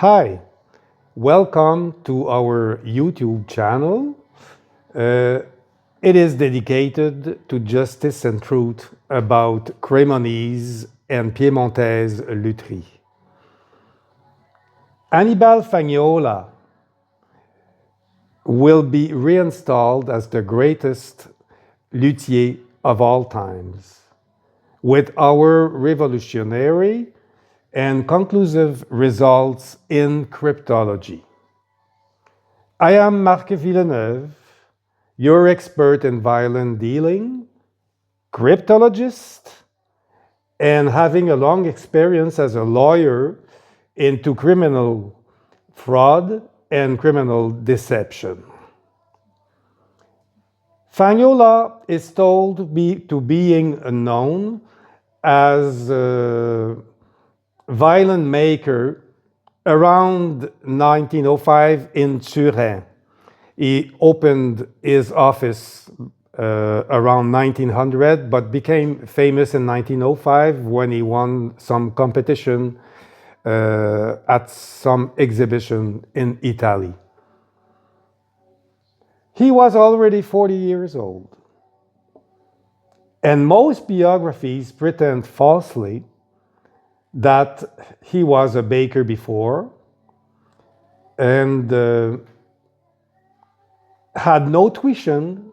Hi, welcome to our YouTube channel. It is dedicated to justice and truth about Cremonese and Piemontese lutherie. Annibale Fagnola will be reinstalled as the greatest luthier of all times, with our revolutionary and conclusive results in cryptology. I am Marc Villeneuve, your expert in violin dealing, cryptologist, and having a long experience as a lawyer into criminal fraud and criminal deception. Fagnola is told to being known as a violin maker around 1905 in Turin. He opened his office around 1900, but became famous in 1905 when he won some competition at some exhibition in Italy. He was already 40 years old. And most biographies pretend falsely that he was a baker before and had no tuition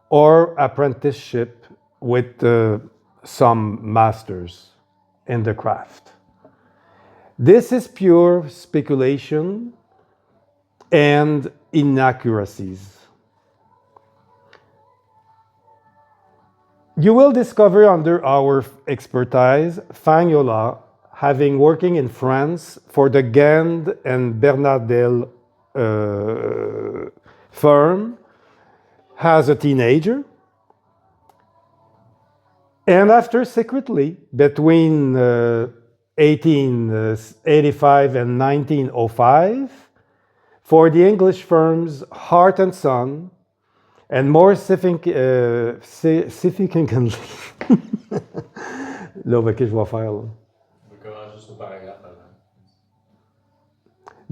or apprenticeship with some masters in the craft. This is pure speculation and inaccuracies. You will discover under our expertise Fagnola having working in France for the Gand and Bernardel firm as a teenager, and after secretly between 1885 and 1905 for the English firms Hart and Son, and more significantly là, ok, je vais faire là.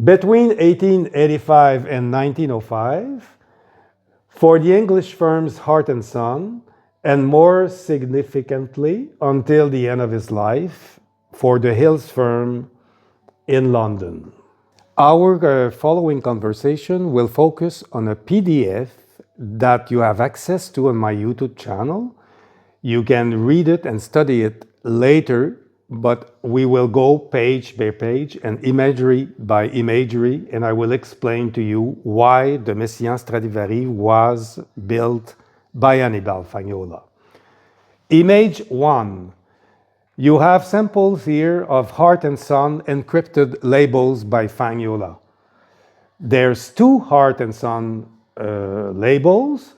Between 1885 and 1905 for the English firms Hart and Son, and more significantly until the end of his life for the Hills firm in London. Our following conversation will focus on a PDF that you have access to on my YouTube channel. You can read it and study it later, but we will go page by page and imagery by imagery, and I will explain to you why the Messiaen Stradivari was built by Annibale Fagnola. Image 1. You have samples here of Hart and Son encrypted labels by Fagnola. There's 2 Hart and Son labels,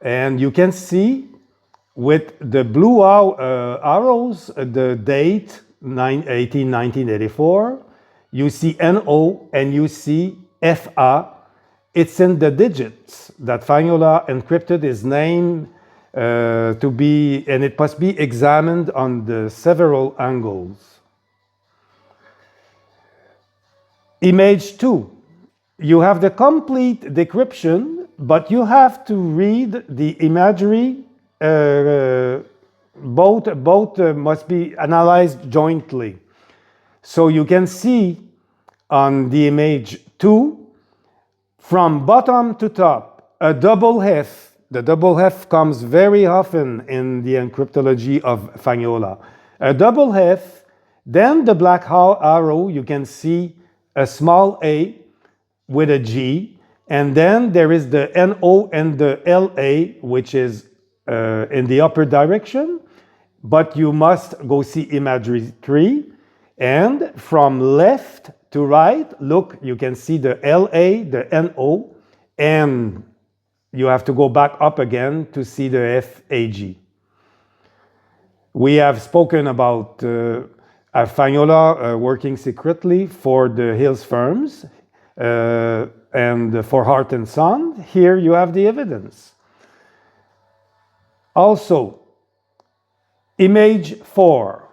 and you can see with the blue arrows the date 1984. You see NO and you see FA. It's in the digits that Fagnola encrypted his name to be, and it must be examined on the several angles. Image 2. You have the complete decryption, but you have to read the imagery. Both must be analyzed jointly. So you can see on the image 2, from bottom to top, a double F. The double F comes very often in the encryptology of Fagnola. A double F, then the black arrow, you can see a small a with a G, and then there is the NO and the LA, which is in the upper direction, but you must go see imagery 3, and from left to right, look, you can see the LA, the NO, and you have to go back up again to see the FAG. We have spoken about Fagnola working secretly for the Hills firms and for Hart and Son. Here you have the evidence. Also, image 4.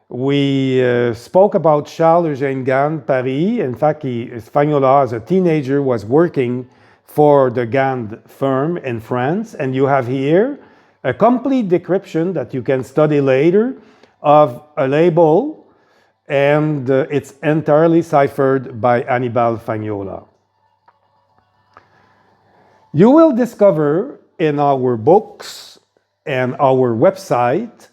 We spoke about Charles Eugène Gand, Paris. In fact, Fagnola, as a teenager, was working for the Gand firm in France. And you have here a complete decryption that you can study later of a label, and it's entirely ciphered by Annibale Fagnola. You will discover in our books and our website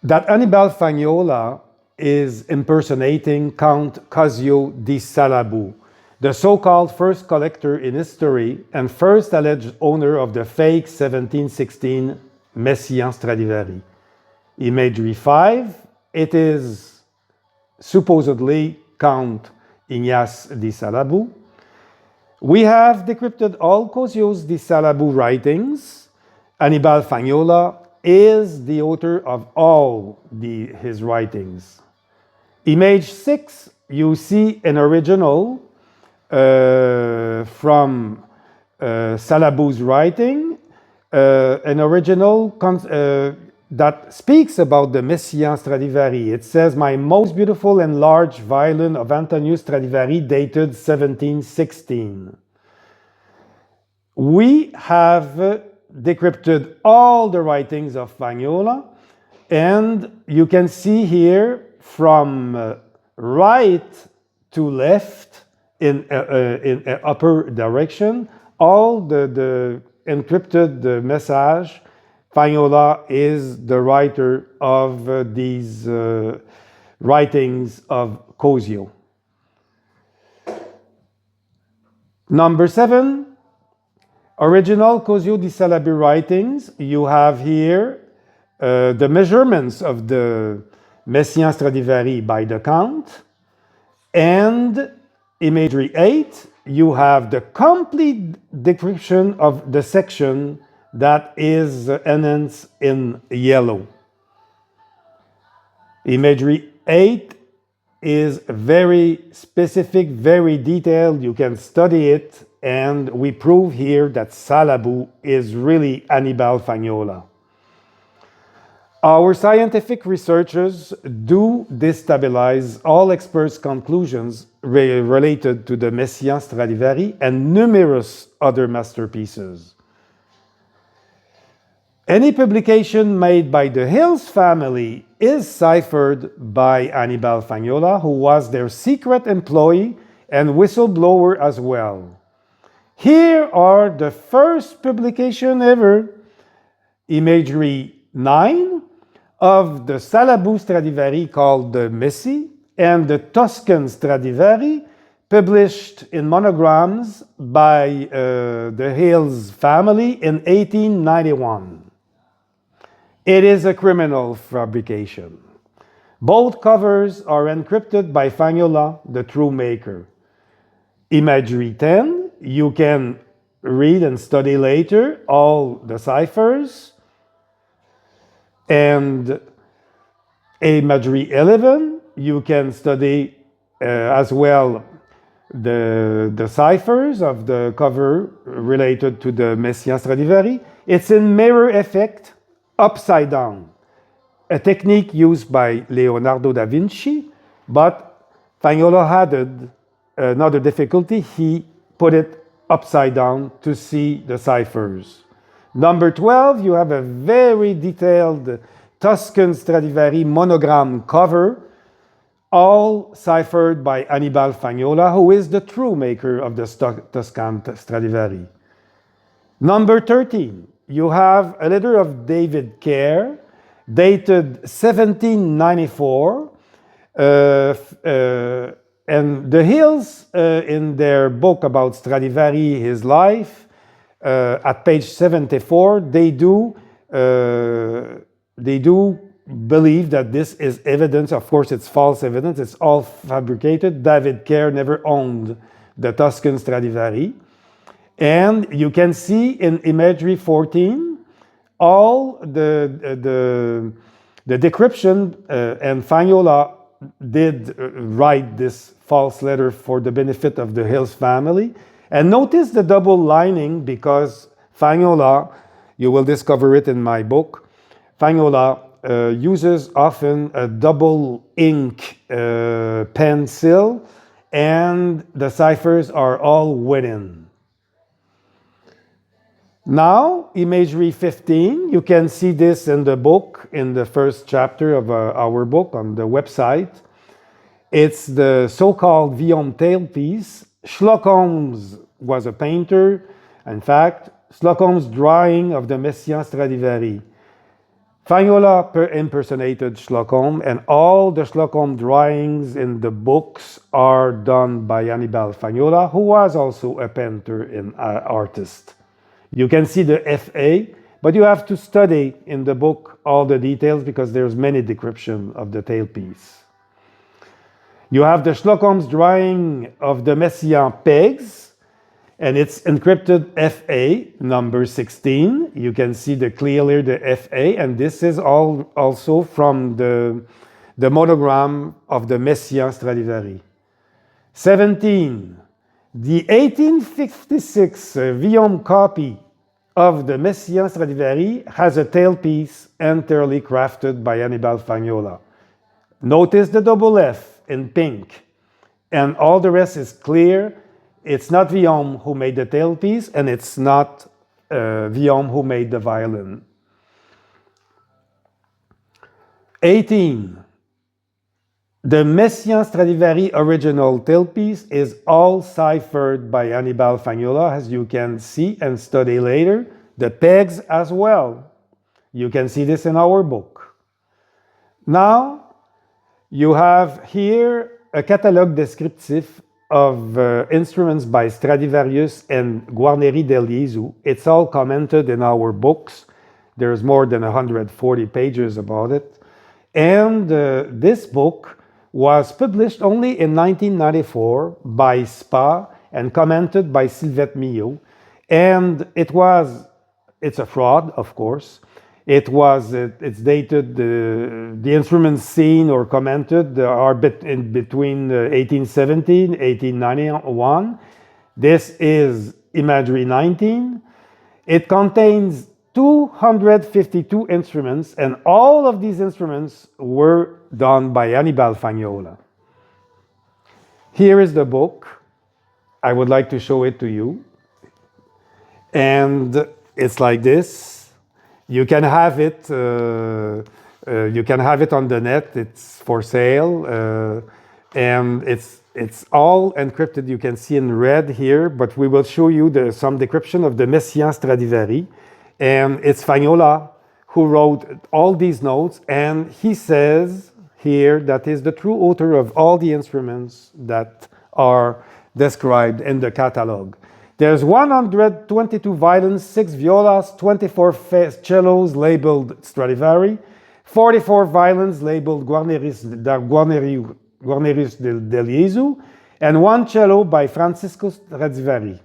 that Annibale Fagnola is impersonating Count Cosio di Salabù, the so-called first collector in history and first alleged owner of the fake 1716 Messiaen Stradivari. Imagery 5, it is supposedly Count Ignace di Salabù. We have decrypted all Cosio di Salabù writings. Annibale Fagnola is the author of all his writings. Image 6, you see an original from Salabù's writing, an original that speaks about the Messiaen Stradivari. It says, "My most beautiful and large violin of Antonio Stradivari dated 1716. We have decrypted all the writings of Fagnola, and you can see here from right to left in upper direction all the encrypted message. Fagnola is the writer of these writings of Cosio. Number 7, original Cosio di Salabù writings. You have here the measurements of the Messiaen Stradivari by the Count. And imagery 8, you have the complete decryption of the section that is enhanced in yellow. Imagery 8 is very specific, very detailed. You can study it, and we prove here that Salabù is really Annibale Fagnola. Our scientific researchers do destabilize all experts' conclusions related to the Messiaen Stradivari and numerous other masterpieces. Any publication made by the Hills family is ciphered by Annibale Fagnola, who was their secret employee and whistleblower as well. Here are the first publication ever, imagery 9, of the Salabù Stradivari called the Messi and the Tuscan Stradivari, published in monograms by the Hills family in 1891. It is a criminal fabrication. Both covers are encrypted by Fagnola, the true maker. Imagery 10, you can read and study later all the ciphers. And imagery 11, you can study as well the ciphers of the cover related to the Messiaen Stradivari. It's in mirror effect, upside down, a technique used by Leonardo da Vinci, but Fagnola had another difficulty. He put it upside down to see the ciphers. Number 12, you have a very detailed Tuscan Stradivari monogram cover, all ciphered by Annibale Fagnola, who is the true maker of the Tuscan Stradivari. Number 13, you have a letter of David Kerr, dated 1794, and the Hills, in their book about Stradivari, his life, at page 74, they do believe that this is evidence. Of course, it's false evidence. It's all fabricated. David Kerr never owned the Tuscan Stradivari. And you can see in imagery 14 all the decryption, and Fagnola did write this false letter for the benefit of the Hills family. And notice the double lining, because Fagnola, you will discover it in my book, Fagnola uses often a double ink pencil, and the ciphers are all wooden. Now, imagery 15, you can see this in the book, in the first chapter of our book on the website. It's the so-called Violin tailpiece. Sherlock Holmes was a painter. In fact, Sherlock Holmes' drawing of the Messiaen Stradivari. Fagnola impersonated Sherlock Holmes, and all the Sherlock Holmes drawings in the books are done by Annibale Fagnola, who was also a painter and artist. You can see the FA, but you have to study in the book all the details because there's many descriptions of the tailpiece. You have the Sherlock Holmes drawing of the Messiaen pegs, and it's encrypted FA number 16. You can see clearly the FA, and this is also from the monogram of the Messiaen Stradivari. 17. The 1856 Violin copy of the Messiaen Stradivari has a tailpiece entirely crafted by Annibale Fagnola. Notice the double F in pink, and all the rest is clear. It's not Violin who made the tailpiece, and it's not Violin who made the violin. 18. The Messiaen Stradivari original tailpiece is all ciphered by Annibale Fagnola, as you can see and study later. The pegs as well. You can see this in our book. Now, you have here a catalogue descriptive of instruments by Stradivarius and Guarneri del Gesù. It's all commented in our books. There's more than 140 pages about it. And this book was published only in 1994 by SPA and commented by Sylvette Millot. And it's a fraud, of course. It's dated, the instruments seen or commented are in between 1870 and 1891. This is imagery 19. It contains 252 instruments, and all of these instruments were done by Annibale Fagnola. Here is the book. I would like to show it to you. And it's like this. You can have it. You can have it on the net. It's for sale, and it's all encrypted. You can see in red here, but we will show you some decryption of the Messiaen Stradivari, and it's Fagnola who wrote all these notes, and he says here that he's the true author of all the instruments that are described in the catalog. There's 122 violins, 6 violas, 24 cellos labeled Stradivari, 44 violins labeled Guarnerius del Gesù, and 1 cello by Francisco Stradivari.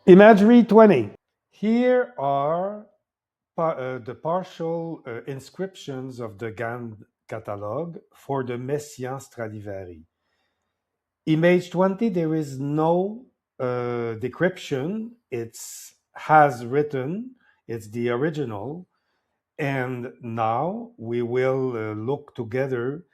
Imagery 20. Here are the partial inscriptions of the Gand catalog for the Messiaen Stradivari. Image 20, there is no decryption. It's has written, it's the original. And now we will look together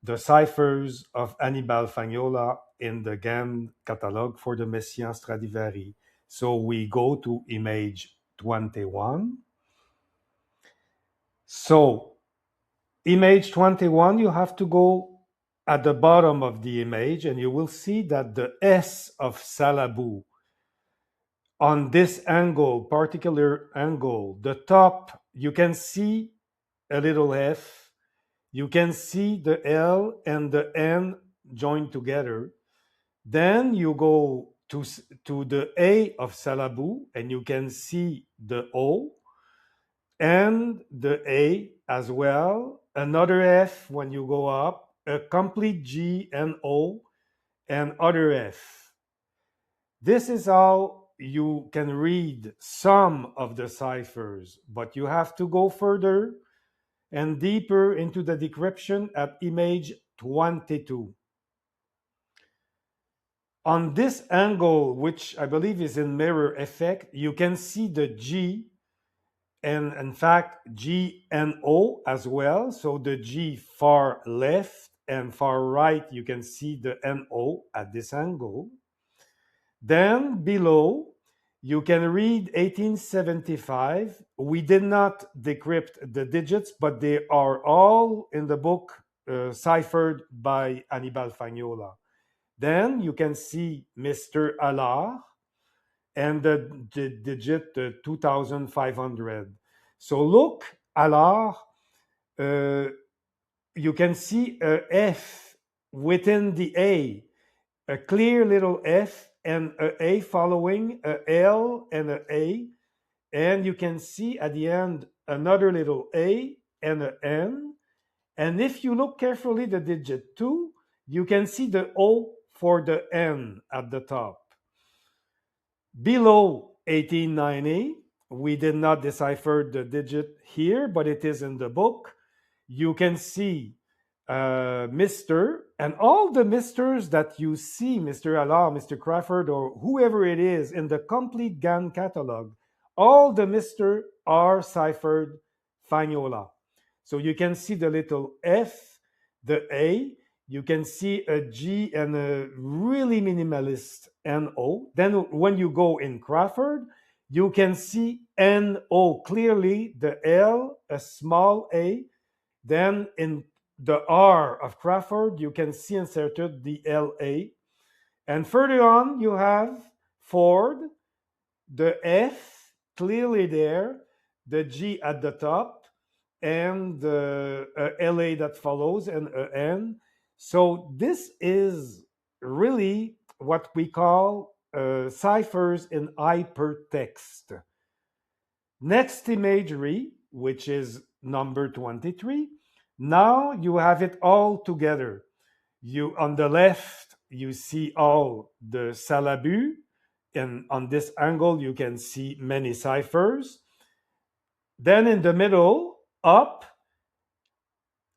the ciphers of Annibale Fagnola in the Gand catalog for the Messiaen Stradivari. So we go to image 21. So image 21, you have to go at the bottom of the image, and you will see that the S of Salabou on this angle, particular angle, the top, you can see a little F. You can see the L and the N joined together. Then you go to the A of Salabou, and you can see the O and the A as well. Another F when you go up, a complete G and O, and other F. This is how you can read some of the ciphers, but you have to go further and deeper into the decryption at image 22. On this angle, which I believe is in mirror effect, you can see the G and in fact G and O as well. So the G far left and far right, you can see the NO at this angle. Then below, you can read 1875. We did not decrypt the digits, but they are all in the book ciphered by Annibale Fagnola. Then you can see Mr. Allard and the digit 2500. So look, Allard, uh, you can see a F within the a clear little F and a following a L and a A. And you can see at the end another little A and an N. And if you look carefully the digit 2, you can see the O for the N at the top. Below 1890, we did not decipher the digit here, but it is in the book. You can see Mr. and all the Misters that you see, Mr. Allard, Mr. Crawford, or whoever it is in the complete GAN catalog, all the Mr. are ciphered Fagnola. So you can see the little F, the A, you can see a G and a really minimalist NO. Then when you go in Crawford, you can see NO clearly, the L, a small A. Then in the R of Crawford, you can see inserted the LA. And further on, you have Ford, the F clearly there, the G at the top, and the LA that follows, and a N. So this is really what we call ciphers in hypertext. Next imagery, which is number 23, now you have it all together. You on the left, you see all the syllabi, and on this angle, you can see many ciphers. Then in the middle, up,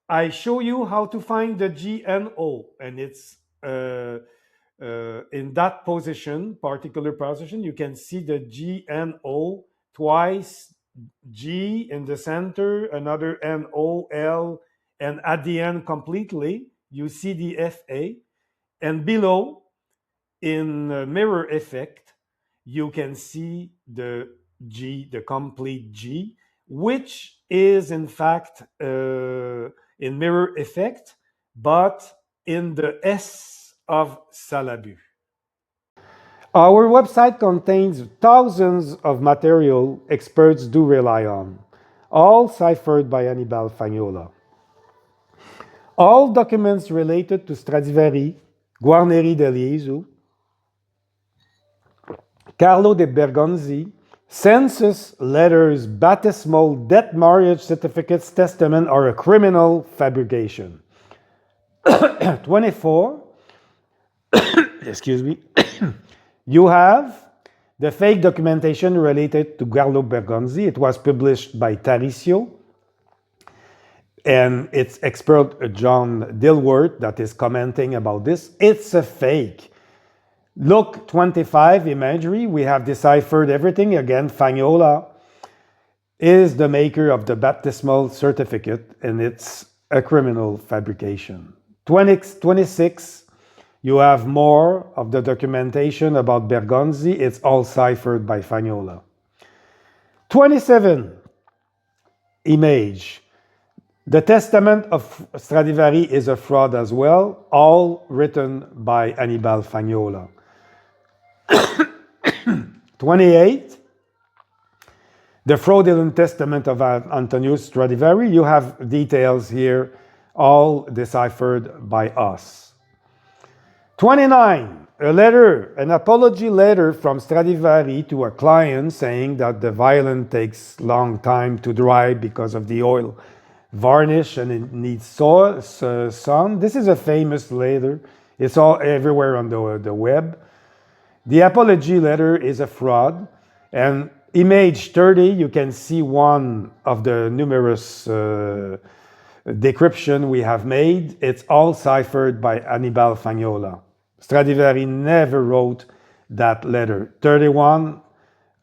I show you how to find the G and O, and it's in that position, particular position, you can see the G and O twice, G in the center, another N, O, L, and at the end completely, you see the FA. And below, in mirror effect, you can see the G, the complete G, which is in fact in mirror effect, but in the S of Salabu. Our website contains thousands of material experts do rely on, all ciphered by Annibale Fagnola. All documents related to Stradivari, Guarneri del Jesu, Carlo de Bergonzi, census, letters, baptismal, death, marriage certificates, testament are a criminal fabrication. 24, excuse me, you have the fake documentation related to Carlo Bergonzi. It was published by Tarisio, and it's expert John Dilworth that is commenting about this. It's a fake. Look, 25 imagery, we have deciphered everything. Again, Fagnola is the maker of the baptismal certificate, and it's a criminal fabrication. 26, you have more of the documentation about Bergonzi. It's all ciphered by Fagnola. 27, image. The testament of Stradivari is a fraud as well, all written by Annibale Fagnola. 28, the fraudulent testament of Antonius Stradivari. You have details here, all deciphered by us. 29, a letter, an apology letter from Stradivari to a client saying that the violin takes long time to dry because of the oil varnish and it needs sun. This is a famous letter. It's all everywhere on the web. The apology letter is a fraud. And image 30, you can see one of the numerous decryption we have made. It's all ciphered by Annibale Fagnola. Stradivari never wrote that letter. 31,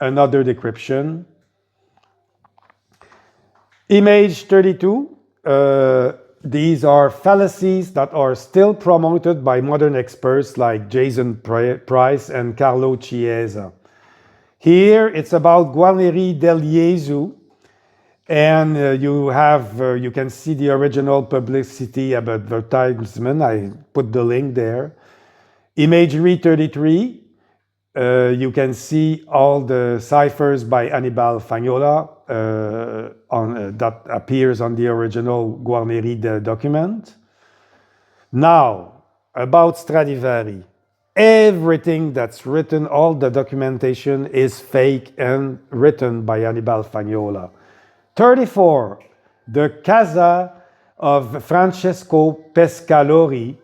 another decryption. Image 32, these are fallacies that are still promoted by modern experts like Jason Price and Carlo Chiesa. Here it's about Guarneri del Jesu, and you can see the original publicity about advertisement. I put the link there. Imagery 33, you can see all the ciphers by Annibale Fagnola that appears on the original Guarneri document. Now, about Stradivari. Everything that's written, all the documentation is fake and written by Annibale Fagnola. 34, the Casa of Francesco Pescalori,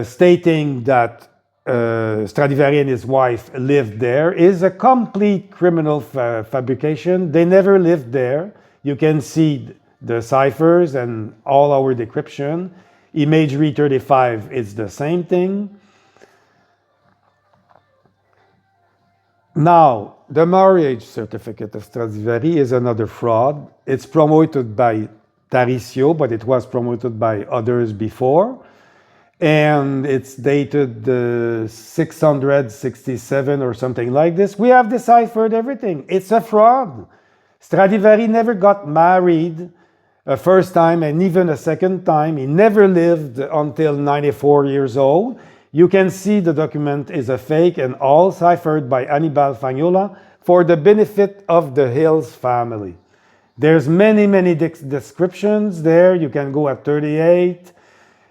stating that Stradivari and his wife lived there, is a complete criminal fabrication. They never lived there. You can see the ciphers and all our decryption. Imagery 35 is the same thing. Now, the marriage certificate of Stradivari is another fraud. It's promoted by Tarisio, but it was promoted by others before. And it's dated 667 or something like this. We have deciphered everything. It's a fraud. Stradivari never got married a first time and even a second time. He never lived until 94 years old. You can see the document is a fake and all ciphered by Annibale Fagnola for the benefit of the Hills family. There's many descriptions there. You can go at 38,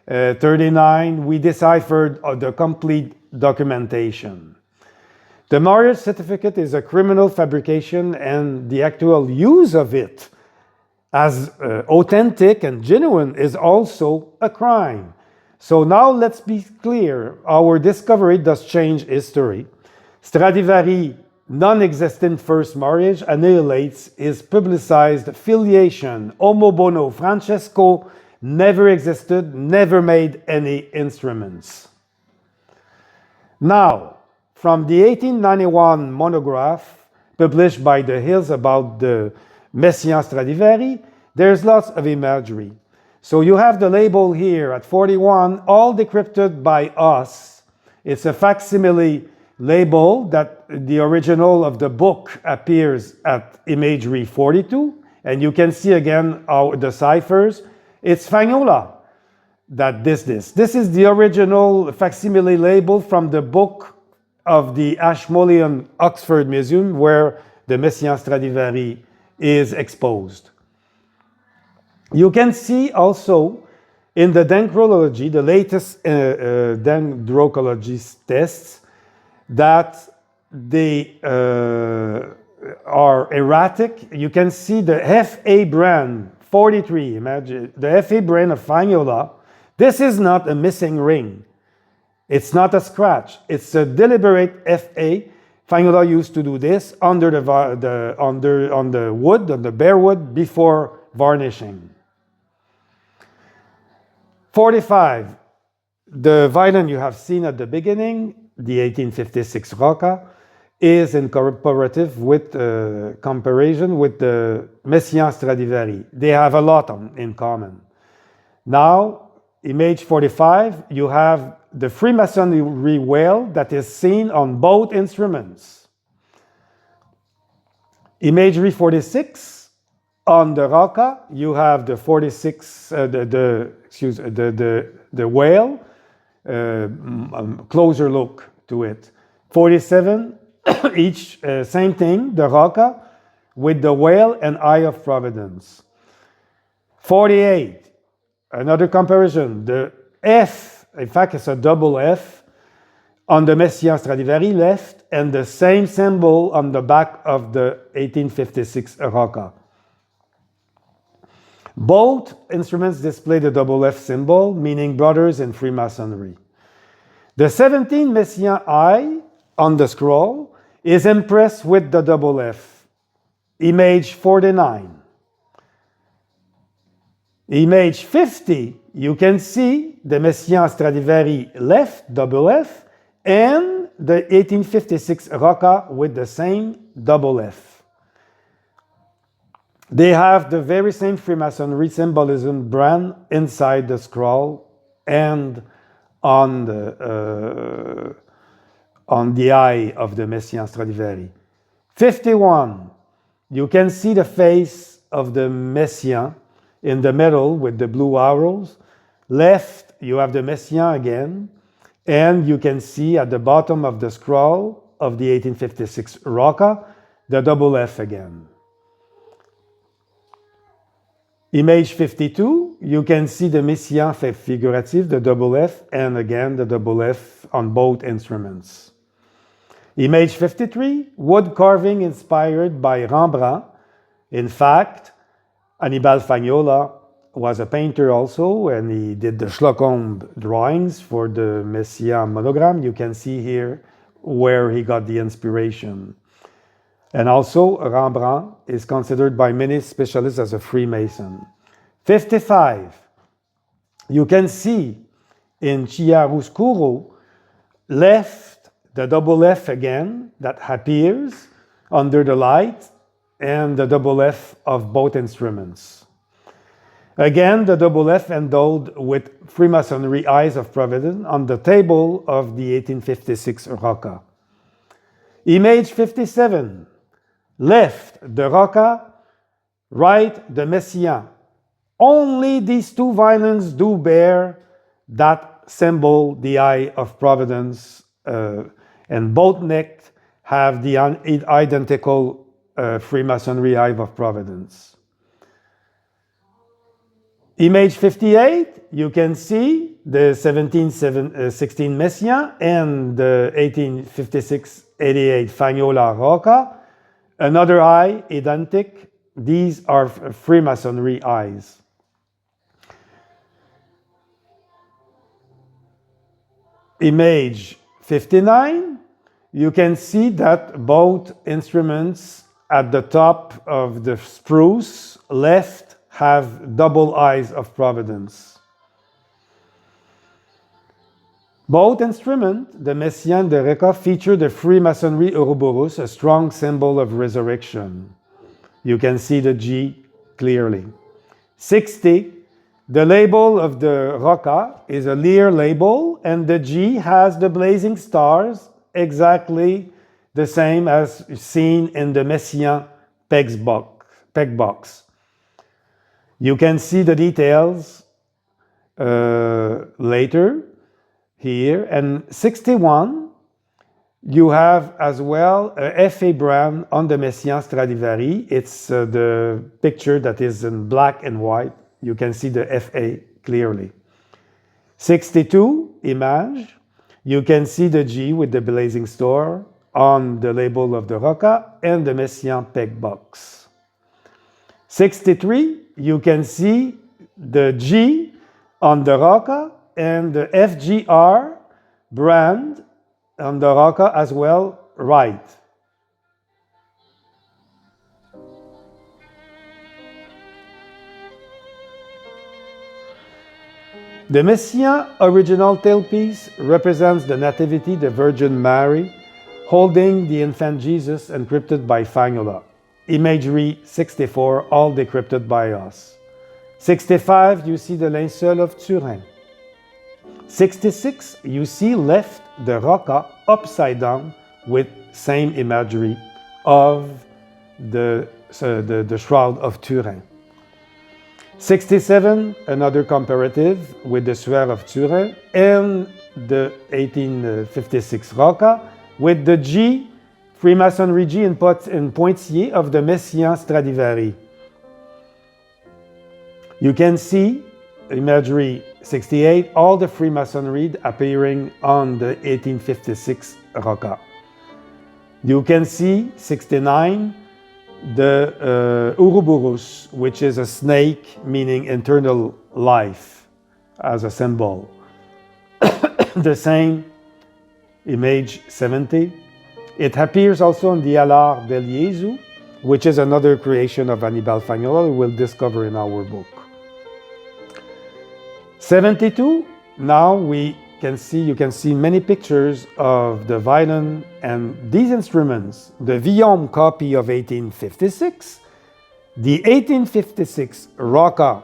39. We deciphered the complete documentation. The marriage certificate is a criminal fabrication, and the actual use of it as authentic and genuine is also a crime. So now let's be clear. Our discovery does change history. Stradivari non-existent first marriage annihilates his publicized filiation. Homo bono. Francesco never existed, never made any instruments. Now, from the 1891 monograph published by the Hills about the Messiaen Stradivari, there's lots of imagery. So you have the label here at 41, all decrypted by us. It's a facsimile label that the original of the book appears at imagery 42. And you can see again the ciphers. It's Fagnola that did this. This is the original facsimile label from the book of the Ashmolean Oxford Museum, where the Messiaen Stradivari is exposed. You can see also in the dendrology, the latest dendrology tests, that they are erratic. You can see the FA brand 43, imagine the FA brand of Fagnola. This is not a missing ring. It's not a scratch. It's a deliberate FA. Fagnola used to do this under the wood, on the bare wood, before varnishing. 45. The violin you have seen at the beginning, the 1856 Rocca, is in comparative with comparison with the Messiaen Stradivari. They have a lot in common. Now, image 45, you have the Freemasonry whale that is seen on both instruments. Imagery 46, on the Rocca, you have the 46, the whale, closer look to it. 47, each same thing, the Rocca with the whale and eye of providence. 48, another comparison, the F, in fact it's a double F, on the Messiaen Stradivari left, and the same symbol on the back of the 1856 Rocca. Both instruments display the double F symbol, meaning brothers in Freemasonry. The 17 Messiaen eye on the scroll is impressed with the double F. Image 49. Image 50, you can see the Messiaen Stradivari left, double F, and the 1856 Rocca with the same double F. They have the very same Freemasonry symbolism brand inside the scroll and on the eye of the Messiaen Stradivari. 51, you can see the face of the Messiaen in the middle with the blue arrows. Left, you have the Messiaen again, and you can see at the bottom of the scroll of the 1856 Rocca, the double F again. Image 52, you can see the Messiaen figurative, the double F, and again the double F on both instruments. Image 53, wood carving inspired by Rembrandt. In fact, Annibale Fagnola was a painter also, and he did the Schloccombe drawings for the Messiaen monogram. You can see here where he got the inspiration. And also, Rembrandt is considered by many specialists as a Freemason. 55, you can see in chiaroscuro left the double F again that appears under the light and the double F of both instruments. Again, the double F endowed with Freemasonry Eyes of Providence on the table of the 1856 Rocca. Image 57, left the Rocca, right the Messiaen. Only these two violins do bear that symbol, the Eye of Providence, and both necks have the identical Freemasonry Eye of Providence. Image 58, you can see the 1716 Messiaen and the 1856-88 Fagnola Rocca. Another eye, identical. These are Freemasonry eyes. Image 59, you can see that both instruments at the top of the spruce left have double eyes of Providence. Both instruments, the Messiaen and the Rocca, feature the Freemasonry Ouroboros, a strong symbol of resurrection. You can see the G clearly. 60, the label of the Rocca is a Lear label, and the G has the blazing stars, exactly the same as seen in the Messiaen peg box. You can see the details later here. And 61, you have as well a FA brand on the Messiaen Stradivari. It's the picture that is in black and white. You can see the FA clearly. 62, image. You can see the G with the blazing star on the label of the Rocca and the Messiaen peg box. 63, you can see the G on the Rocca and the FGR brand on the Rocca as well, right. The Messiaen original tailpiece represents the Nativity, the Virgin Mary, holding the infant Jesus encrypted by Fagnola. Imagery 64, all decrypted by us. 65, you see the linceul of Turin. 66, you see left the Rocca upside down with same imagery of the Shroud of Turin. 67, another comparative with the Shroud of Turin and the 1856 Rocca with the G, Freemasonry G in pointillé of the Messiaen Stradivari. You can see imagery 68, all the Freemasonry appearing on the 1856 Rocca. You can see 69, the Ouroboros, which is a snake meaning eternal life as a symbol. The same image 70. It appears also in the Alar del Jesu, which is another creation of Annibale Fagnola we'll discover in our book. 72, now you can see many pictures of the violin and these instruments. The Violin copy of 1856, The 1856 Rocca,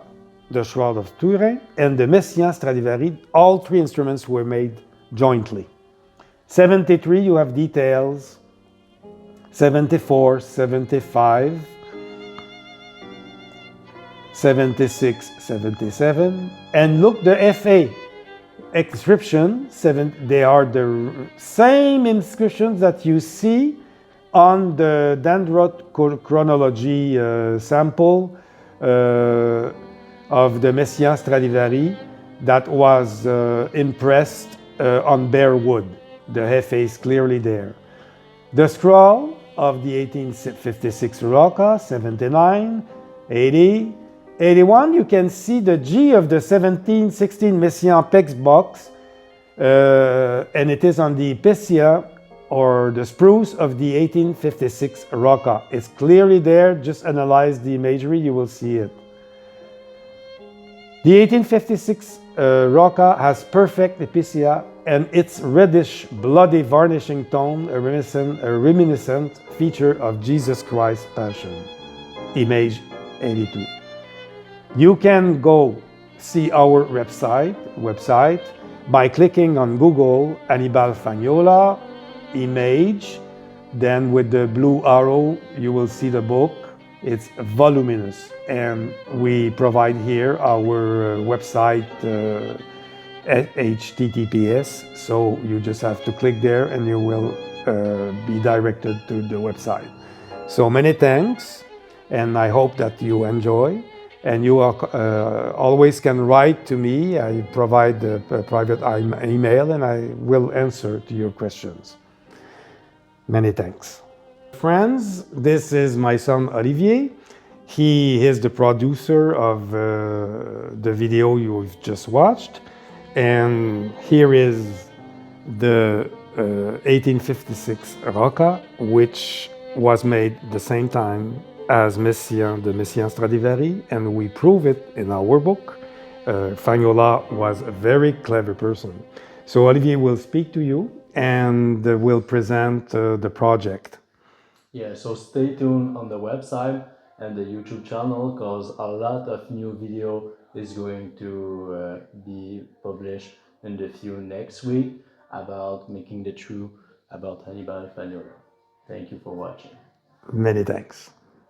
the Shroud of Turin, and the Messiaen Stradivari, all three instruments were made jointly. 73, you have details. 74, 75, 76, 77, and look, the FA inscription, they are the same inscriptions that you see on the Dendrot chronology sample of the Messiaen Stradivari that was impressed on bare wood. The FA is clearly there. The scroll of the 1856 Rocca, 79, 80, 81, you can see the G of the 1716 Messiaen Pex box, and it is on the Epicea or the spruce of the 1856 Rocca. It's clearly there, just analyze the imagery, you will see it. The 1856 Rocca has perfect epicea and its reddish, bloody varnishing tone, a reminiscent feature of Jesus Christ's Passion. Image 82. You can go see our website by clicking on Google Annibale Fagnola, image, then with the blue arrow you will see the book. It's voluminous, and we provide here our website HTTPS, so you just have to click there and you will be directed to the website. So many thanks, and I hope that you enjoy. And you always can write to me. I provide a private email and I will answer to your questions. Many thanks. Friends, this is my son Olivier. He is the producer of the video you've just watched. And here is the 1856 Rocca, which was made the same time as the Messiaen Stradivari, and we prove it in our book. Fagnola was a very clever person. So Olivier will speak to you and will present the project. Yeah, so stay tuned on the website and the YouTube channel because a lot of new video is going to be published in the few next week about making the truth about Annibale Fagnola. Thank you for watching. Many thanks.